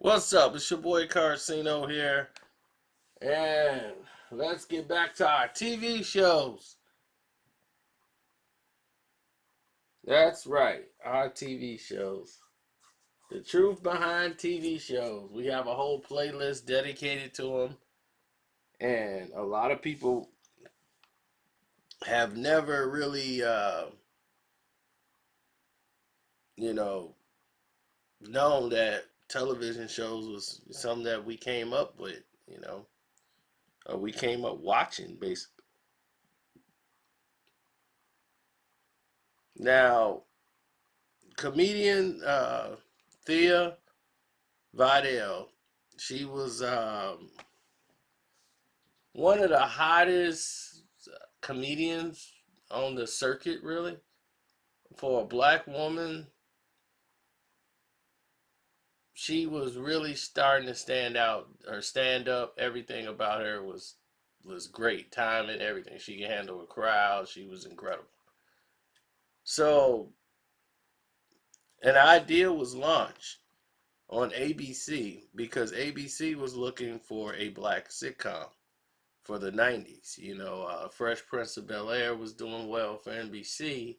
What's up? It's your boy Carcino here, and let's get back to our TV shows. That's right, our TV shows. The truth behind TV shows. We have a whole playlist dedicated to them, and a lot of people have never really, you know, known that television shows was something that we came up with, or we came up watching, basically. Now, comedian Thea Vidal, she was one of the hottest comedians on the circuit, really. For a black woman, she was really starting to stand out. Her stand up, everything about her was great. Time and everything. She could handle a crowd. She was incredible. So an idea was launched on ABC because ABC was looking for a black sitcom for the 90s. Fresh Prince of Bel Air was doing well for NBC,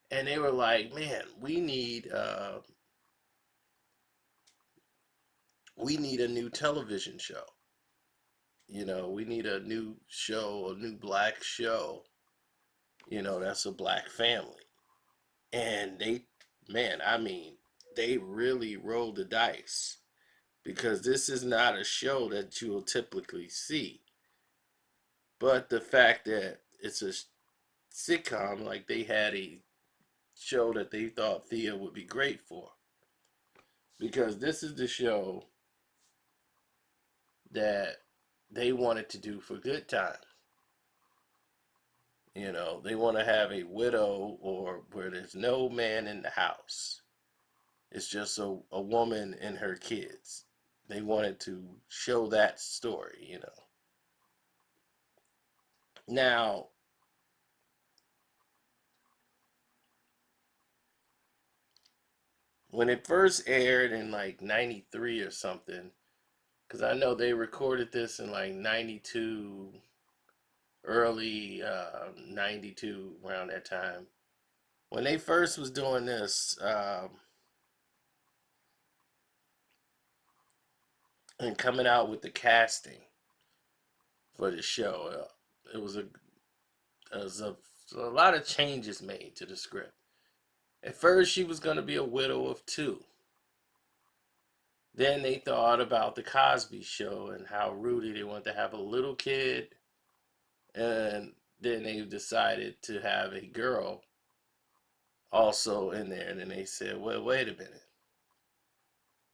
and they were like, "Man, we need a new television show. We need a new show, a new black show. That's a black family." And man, I mean, they really rolled the dice because this is not a show that you will typically see. But the fact that it's a sitcom, like they had a show that they thought Thea would be great for. Because this is the show that they wanted to do for good times. They want to have a widow or where there's no man in the house. It's just a woman and her kids. They wanted to show that story. Now, when it first aired in like 93 or something, because I know they recorded this in like 92, early 92, around that time. When they first was doing this and coming out with the casting for the show, it was it was a lot of changes made to the script. At first, she was going to be a widow of two. Then they thought about the Cosby Show and how Rudy, they wanted to have a little kid, and then they decided to have a girl also in there. And then they said, well, wait a minute.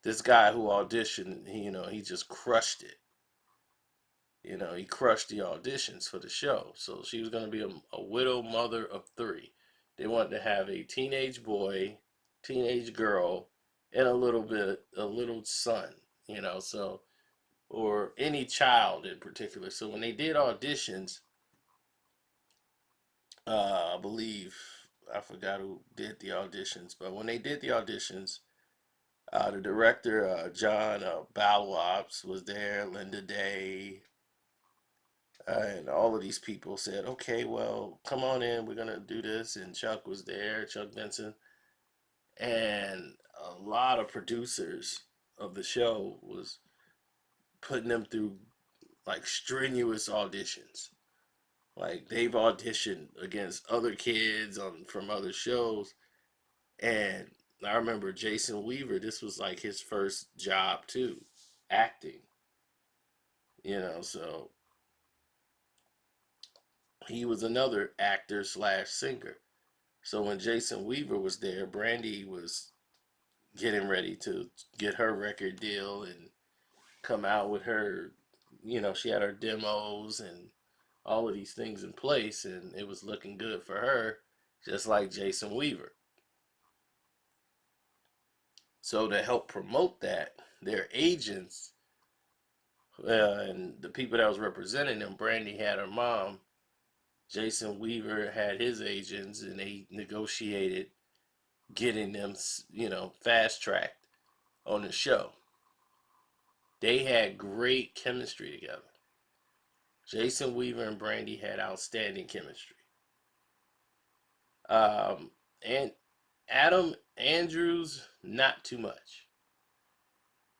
This guy who auditioned, he just crushed it. He crushed the auditions for the show. So she was going to be a widow mother of three. They wanted to have a teenage boy, teenage girl, and a little son, so, or any child in particular. So when they did auditions, I believe, I forgot who did the auditions, but when they did the auditions, the director, John Balwabs, was there, Linda Day, and all of these people said, okay, well, come on in, we're going to do this. And Chuck was there, Chuck Benson. And a lot of producers of the show was putting them through like strenuous auditions. Like they've auditioned against other kids from other shows. And I remember Jason Weaver, this was like his first job too, acting. So he was another actor slash singer. So when Jason Weaver was there, Brandy was getting ready to get her record deal and come out with her, she had her demos and all of these things in place, and it was looking good for her, just like Jason Weaver. So to help promote that, their agents and the people that was representing them, Brandy had her mom, Jason Weaver had his agents, and they negotiated getting them, fast tracked on the show. They had great chemistry together. Jason Weaver and Brandy had outstanding chemistry. Um, and Adam Andrews, not too much.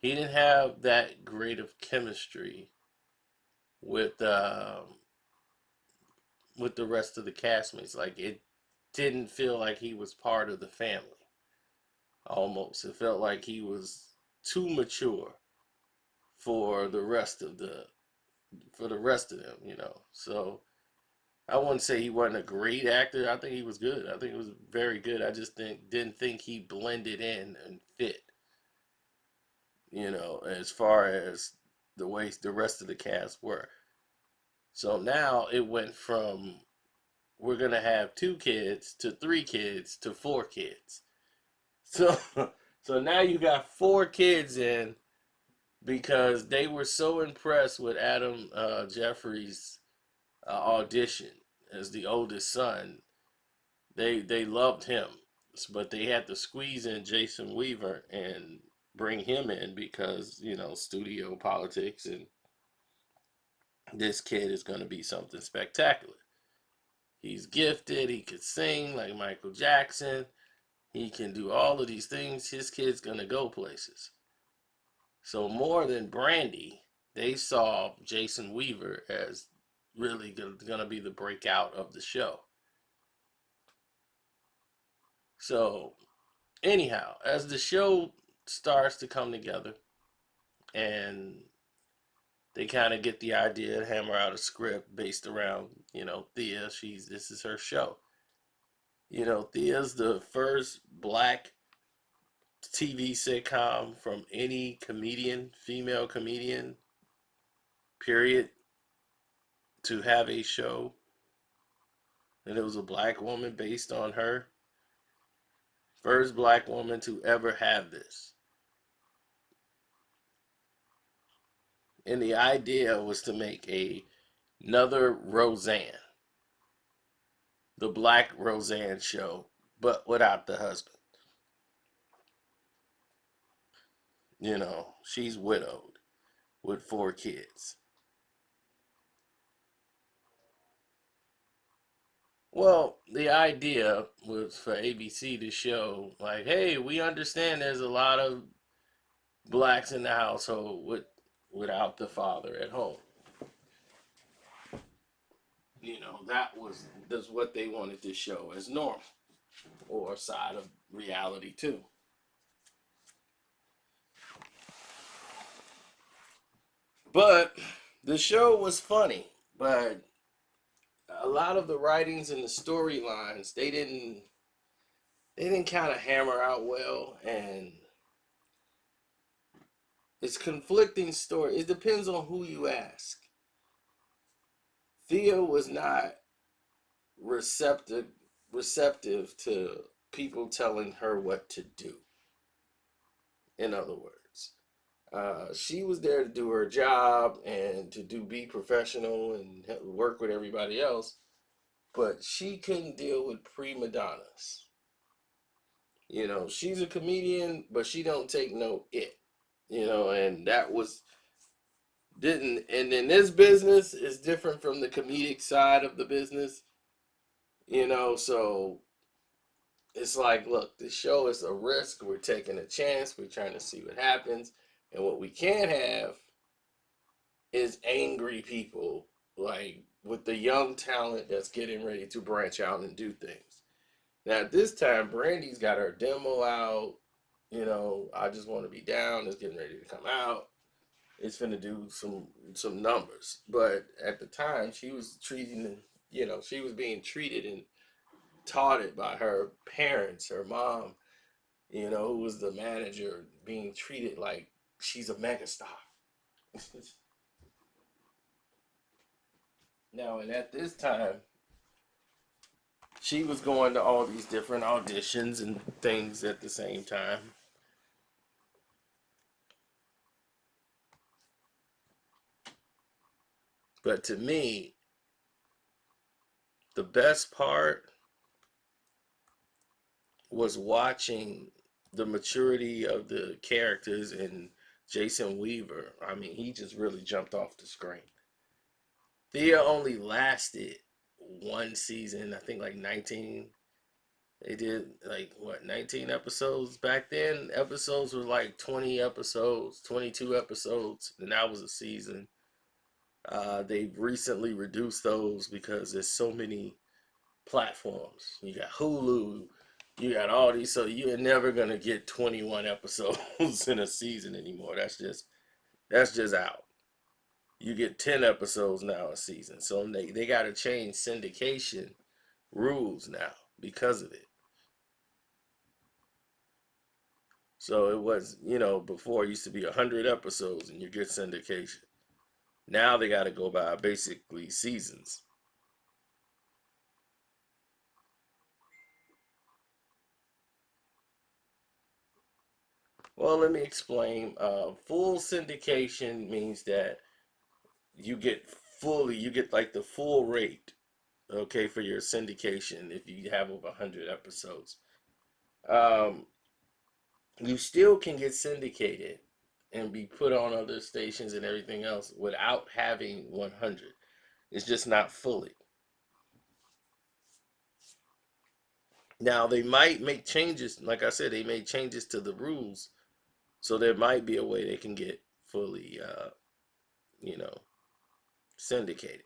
He didn't have that great of chemistry with with the rest of the castmates. Like it didn't feel like he was part of the family. Almost, it felt like he was too mature for the rest of them. So I wouldn't say he wasn't a great actor. I think he was good. I think he was very good. I just didn't think he blended in and fit. As far as the way the rest of the cast were. So now it went from we're gonna have 2 kids to 3 kids to 4 kids. So so now you got 4 kids in because they were so impressed with Adam Jeffries' audition as the oldest son. They loved him, but they had to squeeze in Jason Weaver and bring him in because studio politics, and this kid is going to be something spectacular. He's gifted. He could sing like Michael Jackson. He can do all of these things. His kid's going to go places. So more than Brandy, they saw Jason Weaver as really going to be the breakout of the show. So anyhow, as the show starts to come together and they kind of get the idea to hammer out a script based around, Thea, this is her show. Thea's the first black TV sitcom from any comedian, female comedian, period, to have a show. And it was a black woman based on her. First black woman to ever have this. And the idea was to make another Roseanne, the black Roseanne show, but without the husband. She's widowed with 4 kids. Well, the idea was for ABC to show, like, hey, we understand there's a lot of blacks in the household without the father at home. That's what they wanted to show as normal, or a side of reality too. But the show was funny, but a lot of the writings and the storylines they didn't kind of hammer out well, and it's conflicting story. It depends on who you ask. Thea was not receptive receptive to people telling her what to do. In other words, she was there to do her job and to be professional and work with everybody else, but she couldn't deal with prima donnas. She's a comedian, but she don't take no it. And that was didn't and in this business is different from the comedic side of the business. So it's like, look, the show is a risk. We're taking a chance. We're trying to see what happens. And what we can't have is angry people, like with the young talent that's getting ready to branch out and do things. Now, at this time, Brandy's got her demo out. I Just Want to Be Down is getting ready to come out. It's going to do some numbers. But at the time, she was she was being treated and taught it by her parents, her mom, who was the manager, being treated like she's a megastar. Now, and at this time, she was going to all these different auditions and things at the same time. But to me, the best part was watching the maturity of the characters and Jason Weaver, I mean, he just really jumped off the screen. Thea only lasted one season, I think like 19. They did like what, 19 episodes back then. Episodes were like 20 episodes, 22 episodes, and that was a season. They've recently reduced those because there's so many platforms. You got Hulu, you got all these, so you're never gonna get 21 episodes in a season anymore. That's just out. You get 10 episodes now a season. So they got to change syndication rules now because of it. So it was, before it used to be 100 episodes and you get syndication. Now they got to go by basically seasons. Well, let me explain. Full syndication means that you get like the full rate, okay, for your syndication if you have over 100 episodes. Um, you still can get syndicated and be put on other stations and everything else without having 100. It's just not fully. Now, they might make changes. Like I said, they made changes to the rules. So there might be a way they can get fully, you know, syndicated.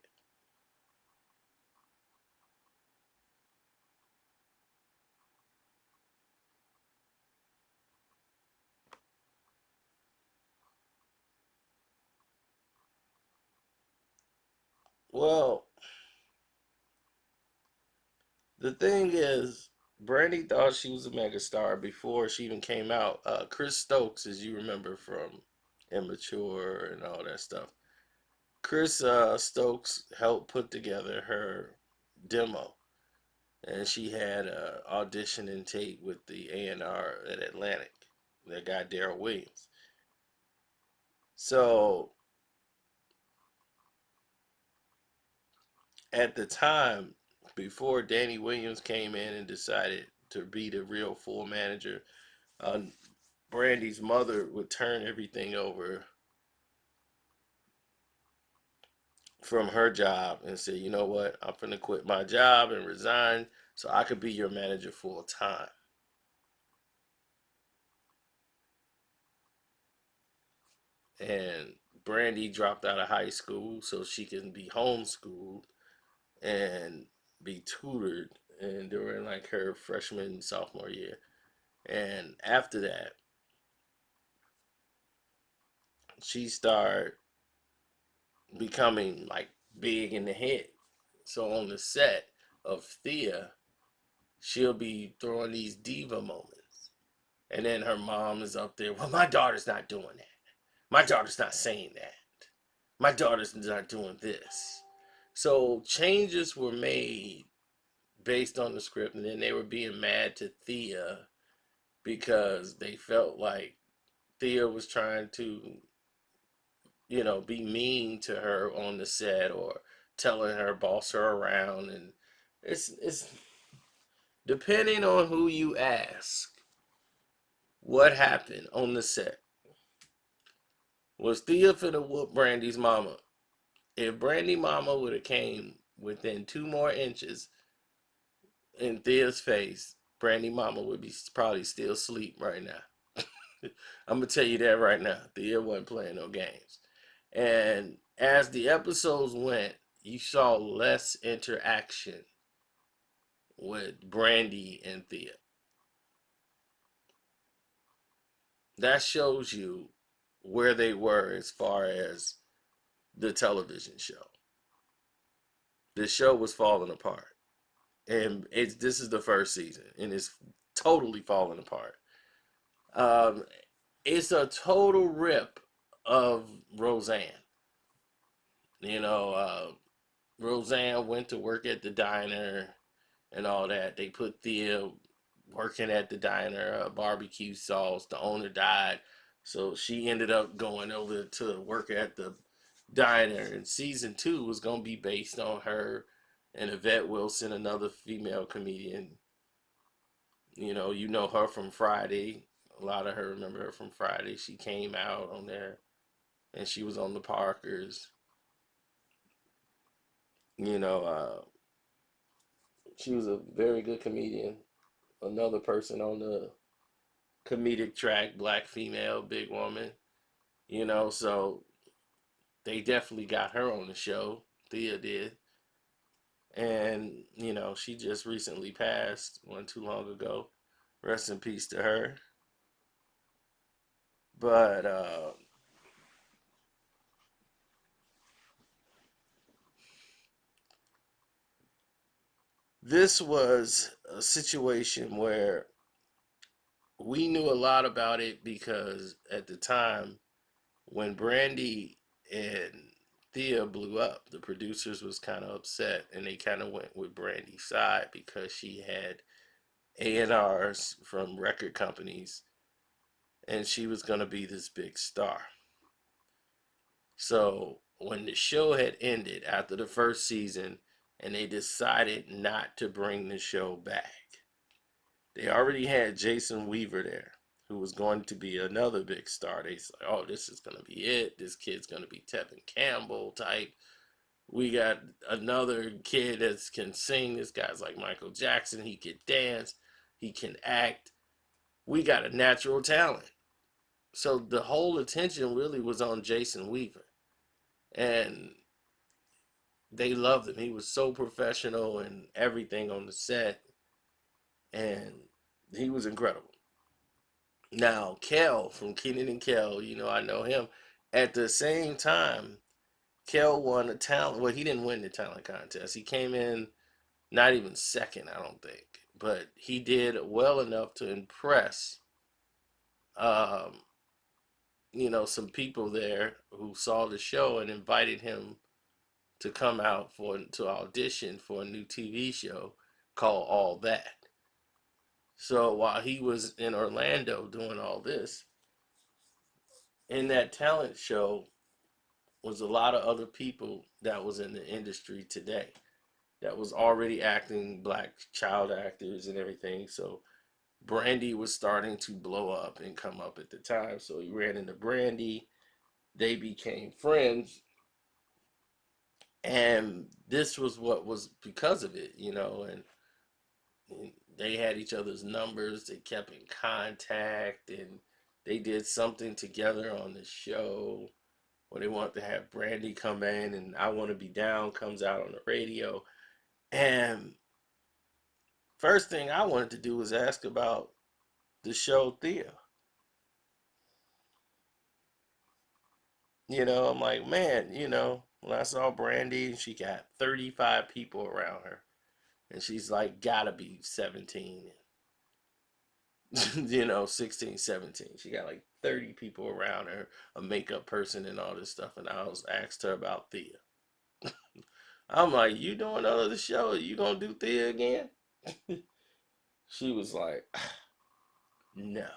Well, the thing is, Brandy thought she was a megastar before she even came out. Chris Stokes, as you remember from Immature and all that stuff, Chris Stokes helped put together her demo, and she had an audition and tape with the A&R at Atlantic, that guy Daryl Williams. So at the time, before Danny Williams came in and decided to be the real full manager, uh, Brandy's mother would turn everything over from her job and say, you know what, I'm going to quit my job and resign so I could be your manager full time. And Brandy dropped out of high school so she can be homeschooled and be tutored, and during like her freshman sophomore year. And after that, she started becoming like big in the head. So on the set of Thea, she'll be throwing these diva moments. And then her mom is up there, well, my daughter's not doing that. My daughter's not saying that. My daughter's not doing this. So changes were made based on the script, and then they were being mad to Thea because they felt like Thea was trying to, be mean to her on the set or telling her boss her around, and it's depending on who you ask. What happened on the set? Was Thea finna whoop Brandy's mama? If Brandy mama would have came within 2 more inches in Thea's face, Brandy mama would be probably still asleep right now. I'm gonna tell you that right now. Thea wasn't playing no games. And as the episodes went, you saw less interaction with Brandy and Thea. That shows you where they were as far as the television show. The show was falling apart, and this is the first season, and it's totally falling apart. Um, it's a total rip of Roseanne. You know, Roseanne went to work at the diner and all that. They put Thea working at the diner, barbecue sauce. The owner died, so she ended up going over to work at the diner. And season two was gonna be based on her and Yvette Wilson, another female comedian. You know her from Friday A lot of her remember her from Friday. She came out on there, and she was on the Parkers. You know, she was a very good comedian. Another person on the comedic track, black female, big woman. So they definitely got her on the show. Thea did. And, she just recently passed, one too long ago. Rest in peace to her. But this was a situation where we knew a lot about it because at the time when Brandy and Thea blew up, the producers was kind of upset and they kind of went with Brandy's side because she had A&Rs from record companies and she was going to be this big star. So when the show had ended after the first season and they decided not to bring the show back, they already had Jason Weaver there, who was going to be another big star. They said, oh, this is going to be it. This kid's going to be Tevin Campbell type. We got another kid that can sing. This guy's like Michael Jackson. He can dance. He can act. We got a natural talent. So the whole attention really was on Jason Weaver. And they loved him. He was so professional and everything on the set. And he was incredible. Now, Kel from Kenan and Kel, I know him. At the same time, Kel won a talent. Well, he didn't win the talent contest. He came in not even second, I don't think. But he did well enough to impress, um, some people there who saw the show and invited him to come out to audition for a new TV show called All That. So while he was in Orlando doing all this, in that talent show was a lot of other people that was in the industry today that was already acting, black child actors and everything. So Brandy was starting to blow up and come up at the time. So he ran into Brandy. They became friends. And this was what was because of it, and they had each other's numbers. They kept in contact and they did something together on the show where they wanted to have Brandy come in and I Want to Be Down comes out on the radio. And first thing I wanted to do was ask about the show Thea. I'm like, man, when I saw Brandy, she got 35 people around her. And she's like, gotta be 17, 16, 17. She got like 30 people around her, a makeup person and all this stuff. And I was asked her about Thea. I'm like, you doing another show? You gonna do Thea again? She was like, no.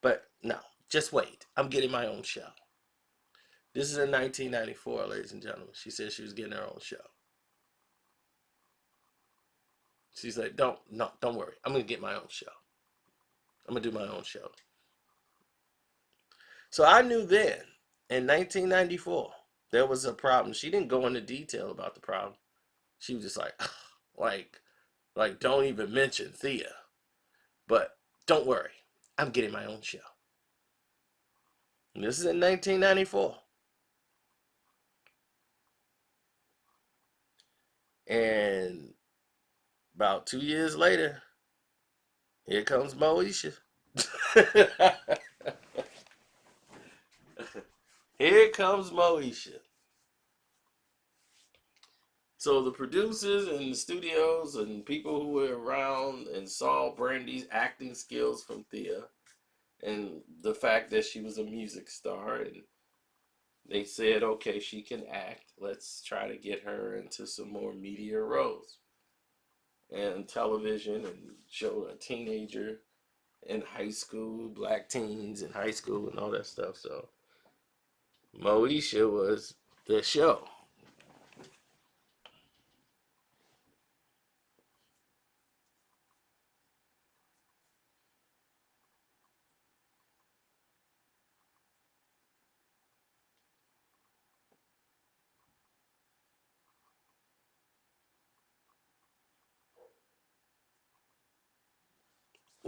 But no, just wait. I'm getting my own show. This is in 1994, ladies and gentlemen. She said she was getting her own show. She's like, don't worry. I'm gonna get my own show. I'm gonna do my own show. So I knew then, in 1994, there was a problem. She didn't go into detail about the problem. She was just like, like, don't even mention Thea. But don't worry, I'm getting my own show. And this is in 1994. And about 2 years later, here comes Moesha. Here comes Moesha. So the producers and the studios and people who were around and saw Brandy's acting skills from Thea and the fact that she was a music star, and they said, okay, she can act. Let's try to get her into some more media roles and television and show a teenager in high school, black teens in high school and all that stuff. So Moesha was the show.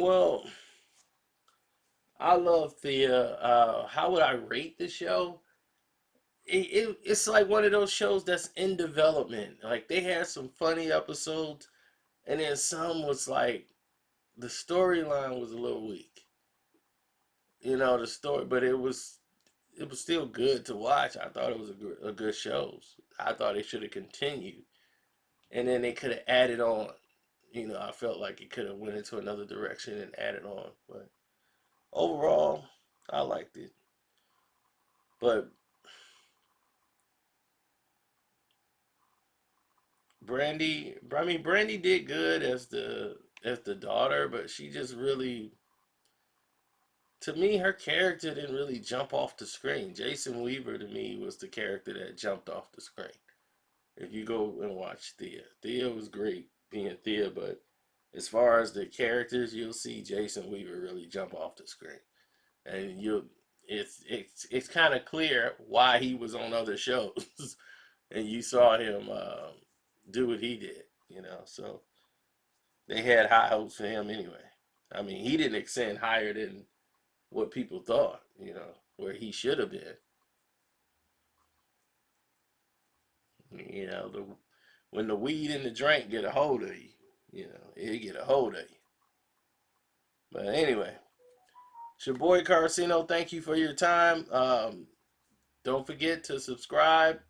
Well, I love Thea. How would I rate the show? It's like one of those shows that's in development. Like they had some funny episodes, and then some was like the storyline was a little weak. The story, but it was still good to watch. I thought it was a good show. I thought it should have continued, and then they could have added on. I felt like it could have went into another direction and added on, but overall, I liked it. But Brandy did good as the daughter, but she just really, to me, her character didn't really jump off the screen. Jason Weaver to me was the character that jumped off the screen. If you go and watch Thea was great being Thea, but as far as the characters, you'll see Jason Weaver really jump off the screen, and it's kind of clear why he was on other shows, and you saw him do what he did. So they had high hopes for him anyway. I mean, he didn't ascend higher than what people thought. Where he should have been. When the weed and the drink get a hold of you, it get a hold of you. But anyway, it's your boy Carcino. Thank you for your time. Don't forget to subscribe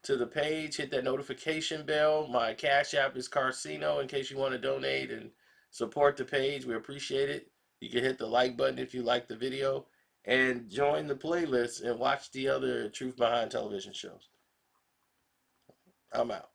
to the page. Hit that notification bell. My Cash App is Carcino in case you want to donate and support the page. We appreciate it. You can hit the like button if you like the video. And join the playlist and watch the other Truth Behind Television shows. I'm out.